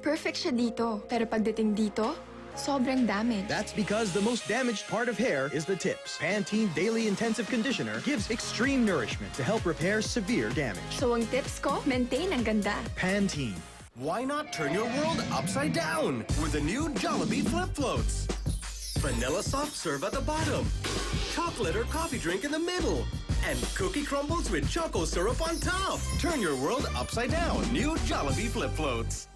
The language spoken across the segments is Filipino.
Perfect siya dito. Pero pagdating dito, sobrang damage. That's because the most damaged part of hair is the tips. Pantene Daily Intensive Conditioner gives extreme nourishment to help repair severe damage. So ang tips ko, maintain ang ganda. Pantene. Why not turn your world upside down with the new Jollibee Flip Floats? Vanilla soft serve at the bottom, chocolate or coffee drink in the middle, and cookie crumbles with choco syrup on top. Turn your world upside down. New Jollibee Flip Floats.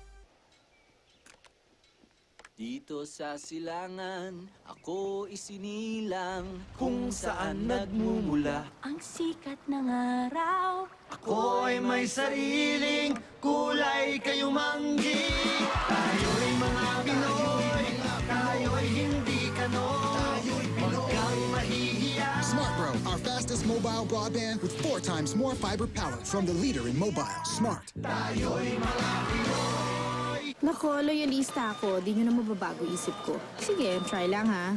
Dito sa silangan, ako isinilang kung saan nagmumula. Ang sikat ng araw. Ako ay may sariling kulay kayumanggi. Tayo'y mga Pinoy, tayo'y hindi kanoy. Huwag kang mahihiya. Smart Bro, our fastest mobile broadband with 4 times more fiber power from the leader in mobile, Smart. Tayo'y mga Pinoy. Nako, loyalista ako. Di nyo na mababago isip ko. Sige, try lang ha.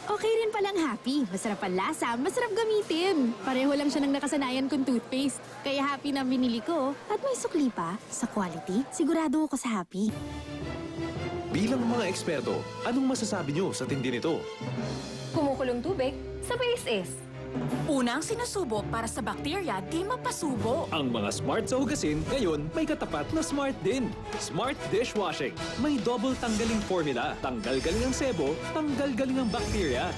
Okay rin palang Happy. Masarap ang lasa, masarap gamitin. Pareho lang siya ng nakasanayan kong toothpaste. Kaya Happy na binili ko. At may sukli pa. Sa quality, sigurado ako sa Happy. Bilang mga eksperto, anong masasabi nyo sa tindi nito? Kumukulong tubig sa is. Unang sinusubok para sa bakterya di mapasubo. Ang mga smart sa hugasin, ngayon may katapat na smart din. Smart Dishwashing. May double tanggaling formula. Tanggal galing ang sebo, tanggal galing ang bakterya.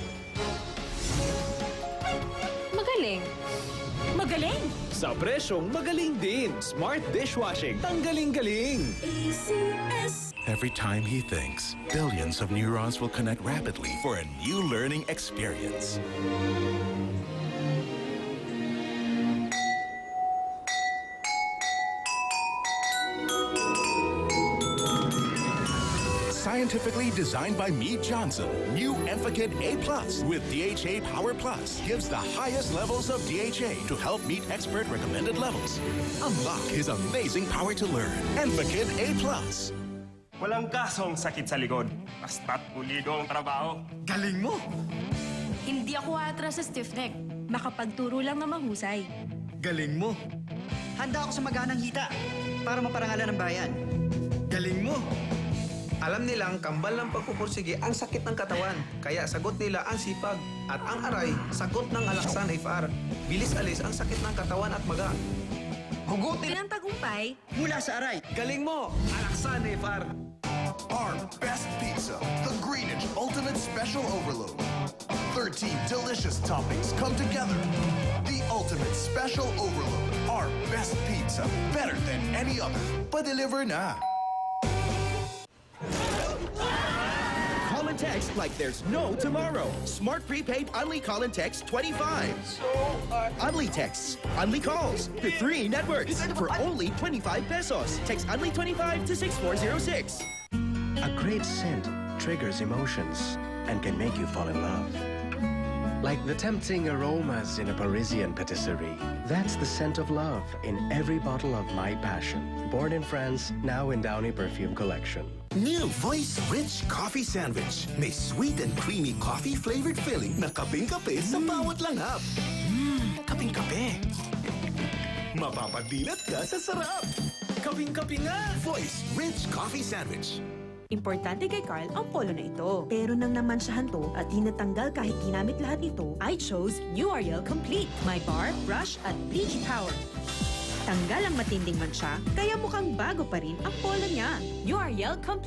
Magaling. Magaling! Sa presyong magaling din. Smart Dishwashing. Tanggaling-galing. ACS. Every time he thinks, billions of neurons will connect rapidly for a new learning experience. Scientifically designed by Mead Johnson, new Enfakid A+ with DHA Power Plus gives the highest levels of DHA to help meet expert recommended levels. Unlock his amazing power to learn. Enfakid A+. Walang kasong sakit sa likod. Basta't pulido ang trabaho. Galing mo! Hindi ako atras sa stiff neck. Makapagturo lang na mahusay. Galing mo! Handa ako sa maganang hita para maparangalan ng bayan. Galing mo! Alam nilang kambal ng pagpupursige ang sakit ng katawan. Kaya sagot nila ang sipag. At ang aray, sagot ng Alaksan FR. Bilis alis ang sakit ng katawan at maga. Hugutin Ang tagumpay. Mula sa aray. Galing mo! Alaksan FR. Our best pizza, the Greenwich Ultimate Special Overload. 13 delicious toppings come together. The Ultimate Special Overload. Our best pizza, better than any other. Pa-deliver na. Call and text like there's no tomorrow. Smart prepaid Unli Call and Text 25. Unli texts, Unli calls to 3 networks for only 25 pesos. Text Unli 25 to 6406. A great scent triggers emotions and can make you fall in love. Like the tempting aromas in a Parisian patisserie. That's the scent of love in every bottle of My Passion. Born in France, now in Downy Perfume Collection. New Voice Rich Coffee Sandwich. May sweet and creamy coffee-flavored filling na kaping-kape sa bawat langhap. Kaping-kape. Mapapadilat ka sa sarap. Kaping-kape nga. Voice Rich Coffee Sandwich. Importante kay Carl ang polo na ito. Pero nang namansyahan to at di natanggal kahit ginamit lahat ito, I chose New Ariel Complete. My bar, brush at bleach power. Tanggal ang matinding mansya, kaya mukhang bago pa rin ang polo niya. New Ariel Complete.